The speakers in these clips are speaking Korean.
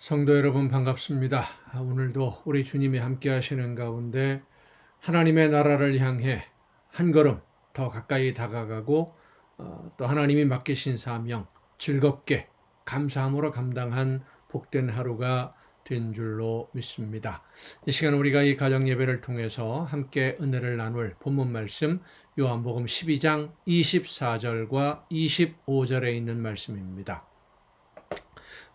성도 여러분 반갑습니다. 오늘도 우리 주님이 함께 하시는 가운데 하나님의 나라를 향해 한 걸음 더 가까이 다가가고 또 하나님이 맡기신 사명 즐겁게 감사함으로 감당한 복된 하루가 된 줄로 믿습니다. 이 시간 우리가 이 가정 예배를 통해서 함께 은혜를 나눌 본문 말씀 요한복음 12장 24절과 25절에 있는 말씀입니다.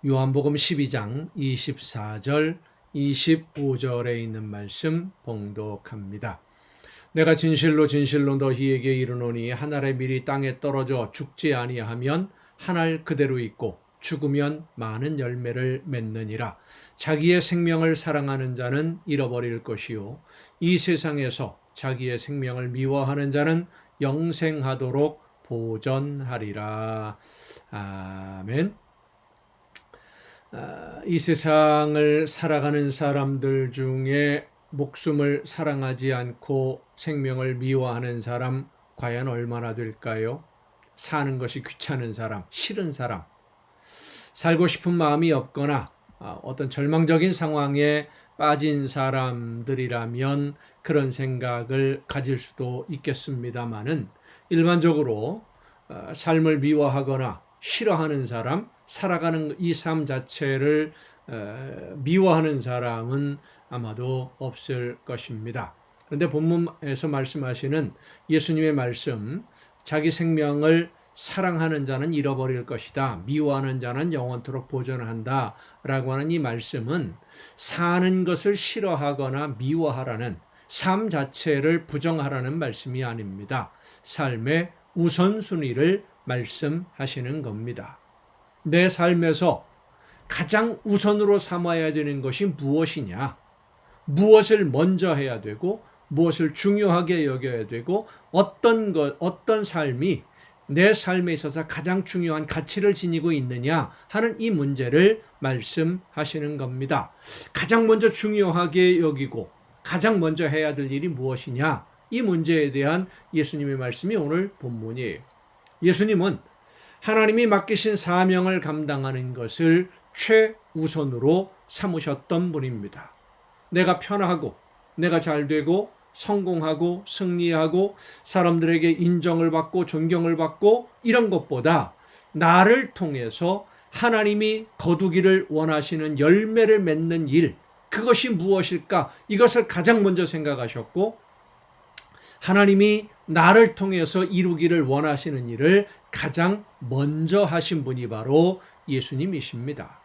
요한복음 12장 24절 25절에 있는 말씀 봉독합니다. 내가 진실로 진실로 너희에게 이르노니 한 알의 밀이 땅에 떨어져 죽지 아니하면 한 알 그대로 있고 죽으면 많은 열매를 맺느니라. 자기의 생명을 사랑하는 자는 잃어버릴 것이요 이 세상에서 자기의 생명을 미워하는 자는 영생하도록 보전하리라. 아멘. 이 세상을 살아가는 사람들 중에 목숨을 사랑하지 않고 생명을 미워하는 사람 과연 얼마나 될까요? 사는 것이 귀찮은 사람, 싫은 사람, 살고 싶은 마음이 없거나 어떤 절망적인 상황에 빠진 사람들이라면 그런 생각을 가질 수도 있겠습니다마는 일반적으로 삶을 미워하거나 싫어하는 사람, 살아가는 이 삶 자체를 미워하는 사람은 아마도 없을 것입니다. 그런데 본문에서 말씀하시는 예수님의 말씀, 자기 생명을 사랑하는 자는 잃어버릴 것이다. 미워하는 자는 영원토록 보존한다. 라고 하는 이 말씀은 사는 것을 싫어하거나 미워하라는 삶 자체를 부정하라는 말씀이 아닙니다. 삶의 우선순위를 말씀하시는 겁니다. 내 삶에서 가장 우선으로 삼아야 되는 것이 무엇이냐? 무엇을 먼저 해야 되고 무엇을 중요하게 여겨야 되고 어떤 삶이 내 삶에 있어서 가장 중요한 가치를 지니고 있느냐 하는 이 문제를 말씀하시는 겁니다. 가장 먼저 중요하게 여기고 가장 먼저 해야 될 일이 무엇이냐? 이 문제에 대한 예수님의 말씀이 오늘 본문이에요. 예수님은 하나님이 맡기신 사명을 감당하는 것을 최우선으로 삼으셨던 분입니다. 내가 편하고 내가 잘되고 성공하고 승리하고 사람들에게 인정을 받고 존경을 받고 이런 것보다 나를 통해서 하나님이 거두기를 원하시는 열매를 맺는 일, 그것이 무엇일까? 이것을 가장 먼저 생각하셨고 하나님이 나를 통해서 이루기를 원하시는 일을 가장 먼저 하신 분이 바로 예수님이십니다.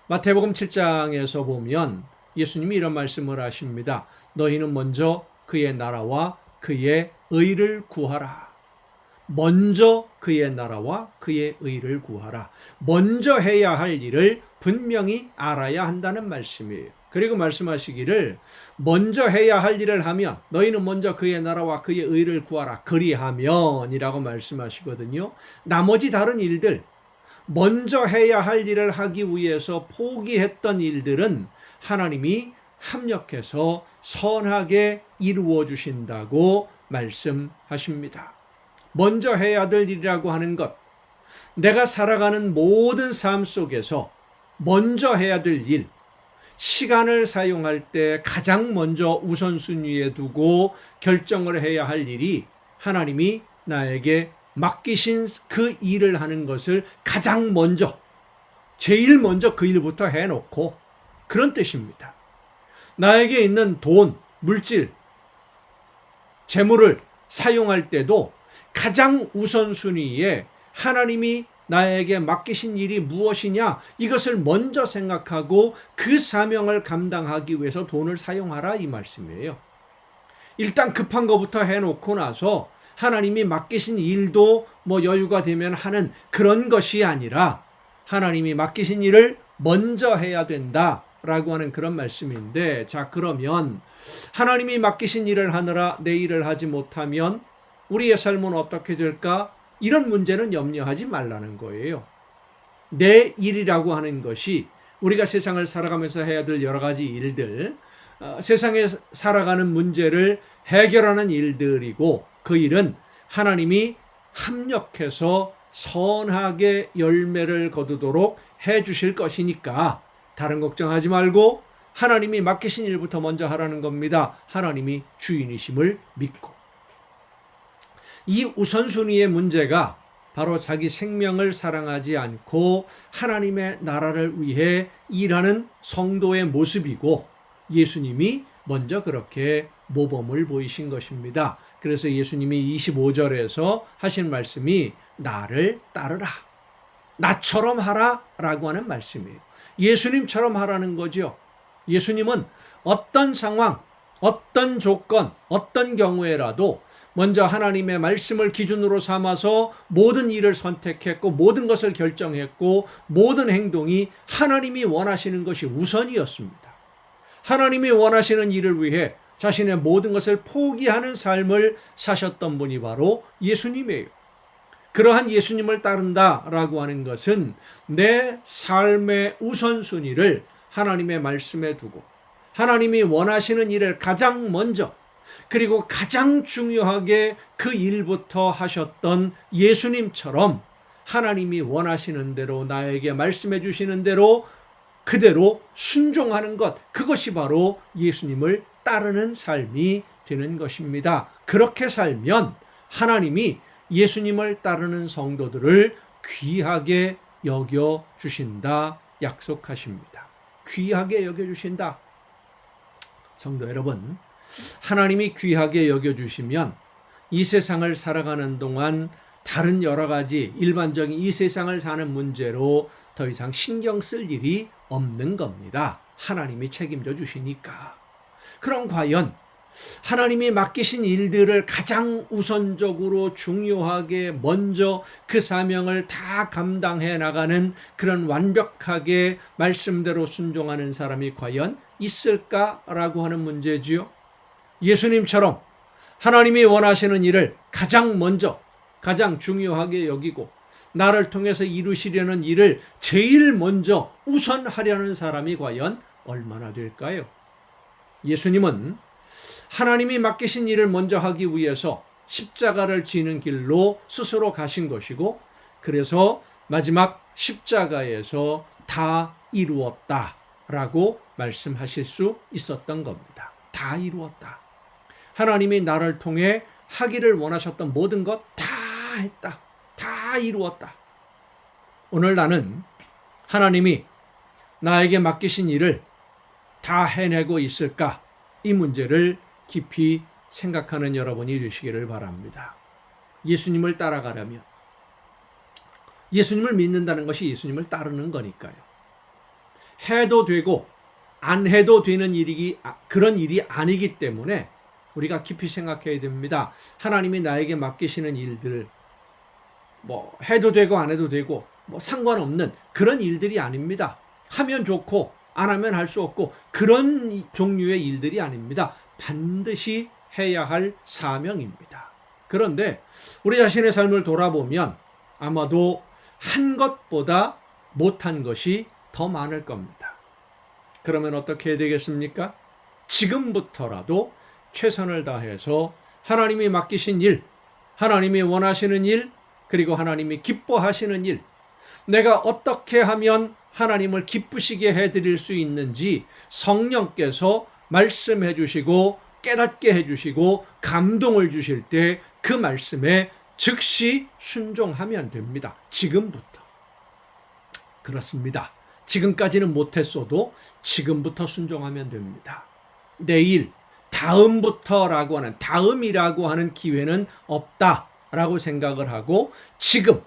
마태복음 7장에서 보면 예수님이 이런 말씀을 하십니다. 너희는 먼저 그의 나라와 그의 의를 구하라. 먼저 그의 나라와 그의 의를 구하라. 먼저 해야 할 일을 분명히 알아야 한다는 말씀이에요. 그리고 말씀하시기를 먼저 해야 할 일을 하면 너희는 먼저 그의 나라와 그의 의를 구하라. 그리하면 이라고 말씀하시거든요. 나머지 다른 일들, 먼저 해야 할 일을 하기 위해서 포기했던 일들은 하나님이 합력해서 선하게 이루어 주신다고 말씀하십니다. 먼저 해야 될 일이라고 하는 것, 내가 살아가는 모든 삶 속에서 먼저 해야 될 일, 시간을 사용할 때 가장 먼저 우선순위에 두고 결정을 해야 할 일이 하나님이 나에게 맡기신 그 일을 하는 것을 가장 먼저, 제일 먼저 그 일부터 해놓고 그런 뜻입니다. 나에게 있는 돈, 물질, 재물을 사용할 때도 가장 우선순위에 하나님이 나에게 맡기신 일이 무엇이냐 이것을 먼저 생각하고 그 사명을 감당하기 위해서 돈을 사용하라 이 말씀이에요. 일단 급한 것부터 해놓고 나서 하나님이 맡기신 일도 여유가 되면 하는 그런 것이 아니라 하나님이 맡기신 일을 먼저 해야 된다라고 하는 그런 말씀인데, 자 그러면 하나님이 맡기신 일을 하느라 내 일을 하지 못하면 우리의 삶은 어떻게 될까? 이런 문제는 염려하지 말라는 거예요. 내 일이라고 하는 것이 우리가 세상을 살아가면서 해야 될 여러 가지 일들, 세상에 살아가는 문제를 해결하는 일들이고 그 일은 하나님이 합력해서 선하게 열매를 거두도록 해 주실 것이니까 다른 걱정하지 말고 하나님이 맡기신 일부터 먼저 하라는 겁니다. 하나님이 주인이심을 믿고. 이 우선순위의 문제가 바로 자기 생명을 사랑하지 않고 하나님의 나라를 위해 일하는 성도의 모습이고, 예수님이 먼저 그렇게 모범을 보이신 것입니다. 그래서 예수님이 25절에서 하신 말씀이 나를 따르라, 나처럼 하라 라고 하는 말씀이에요. 예수님처럼 하라는 거죠. 예수님은 어떤 상황, 어떤 조건, 어떤 경우에라도 먼저 하나님의 말씀을 기준으로 삼아서 모든 일을 선택했고, 모든 것을 결정했고, 모든 행동이 하나님이 원하시는 것이 우선이었습니다. 하나님이 원하시는 일을 위해 자신의 모든 것을 포기하는 삶을 사셨던 분이 바로 예수님이에요. 그러한 예수님을 따른다라고 하는 것은 내 삶의 우선순위를 하나님의 말씀에 두고, 하나님이 원하시는 일을 가장 먼저, 그리고 가장 중요하게 그 일부터 하셨던 예수님처럼 하나님이 원하시는 대로, 나에게 말씀해 주시는 대로 그대로 순종하는 것, 그것이 바로 예수님을 따르는 삶이 되는 것입니다. 그렇게 살면 하나님이 예수님을 따르는 성도들을 귀하게 여겨주신다 약속하십니다. 귀하게 여겨주신다. 성도 여러분, 하나님이 귀하게 여겨주시면 이 세상을 살아가는 동안 다른 여러 가지 일반적인 이 세상을 사는 문제로 더 이상 신경 쓸 일이 없는 겁니다. 하나님이 책임져 주시니까. 그럼 과연 하나님이 맡기신 일들을 가장 우선적으로 중요하게 먼저 그 사명을 다 감당해 나가는 그런 완벽하게 말씀대로 순종하는 사람이 과연 있을까라고 하는 문제지요. 예수님처럼 하나님이 원하시는 일을 가장 먼저, 가장 중요하게 여기고 나를 통해서 이루시려는 일을 제일 먼저 우선하려는 사람이 과연 얼마나 될까요? 예수님은 하나님이 맡기신 일을 먼저 하기 위해서 십자가를 지는 길로 스스로 가신 것이고, 그래서 마지막 십자가에서 다 이루었다라고 말씀하실 수 있었던 겁니다. 다 이루었다. 하나님이 나를 통해 하기를 원하셨던 모든 것 다 했다. 다 이루었다. 오늘 나는 하나님이 나에게 맡기신 일을 다 해내고 있을까? 이 문제를 깊이 생각하는 여러분이 되시기를 바랍니다. 예수님을 따라가려면, 예수님을 믿는다는 것이 예수님을 따르는 거니까요. 해도 되고 안 해도 되는 일이 그런 일이 아니기 때문에 우리가 깊이 생각해야 됩니다. 하나님이 나에게 맡기시는 일들, 해도 되고 안 해도 되고 상관없는 그런 일들이 아닙니다. 하면 좋고 안 하면 할 수 없고 그런 종류의 일들이 아닙니다. 반드시 해야 할 사명입니다. 그런데 우리 자신의 삶을 돌아보면 아마도 한 것보다 못한 것이 더 많을 겁니다. 그러면 어떻게 해야 되겠습니까? 지금부터라도 최선을 다해서 하나님이 맡기신 일, 하나님이 원하시는 일, 그리고 하나님이 기뻐하시는 일, 내가 어떻게 하면 하나님을 기쁘시게 해드릴 수 있는지 성령께서 말씀해 주시고 깨닫게 해주시고 감동을 주실 때 그 말씀에 즉시 순종하면 됩니다. 지금부터. 그렇습니다. 지금까지는 못했어도 지금부터 순종하면 됩니다. 내일, 다음부터라고 하는, 다음이라고 하는 기회는 없다라고 생각을 하고 지금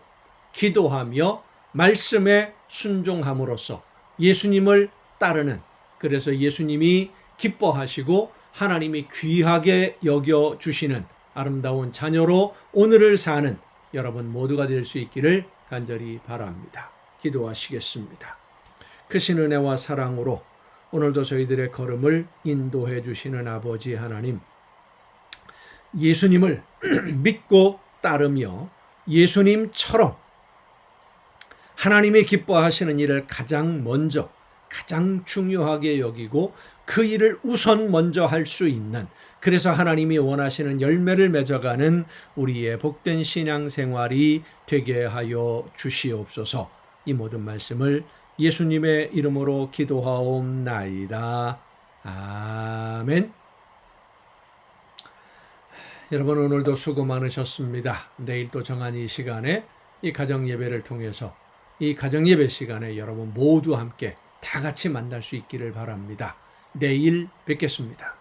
기도하며 말씀에 순종함으로써 예수님을 따르는, 그래서 예수님이 기뻐하시고 하나님이 귀하게 여겨주시는 아름다운 자녀로 오늘을 사는 여러분 모두가 될 수 있기를 간절히 바랍니다. 기도하시겠습니다. 크신 은혜와 사랑으로 오늘도 저희들의 걸음을 인도해 주시는 아버지 하나님, 예수님을 믿고 따르며 예수님처럼 하나님이 기뻐하시는 일을 가장 먼저, 가장 중요하게 여기고 그 일을 우선 먼저 할 수 있는, 그래서 하나님이 원하시는 열매를 맺어가는 우리의 복된 신앙생활이 되게 하여 주시옵소서. 이 모든 말씀을 예수님의 이름으로 기도하옵나이다. 아멘. 여러분, 오늘도 수고 많으셨습니다. 내일 또 정한 이 시간에 이 가정 예배를 통해서 이 가정 예배 시간에 여러분 모두 함께 다 같이 만날 수 있기를 바랍니다. 내일 뵙겠습니다.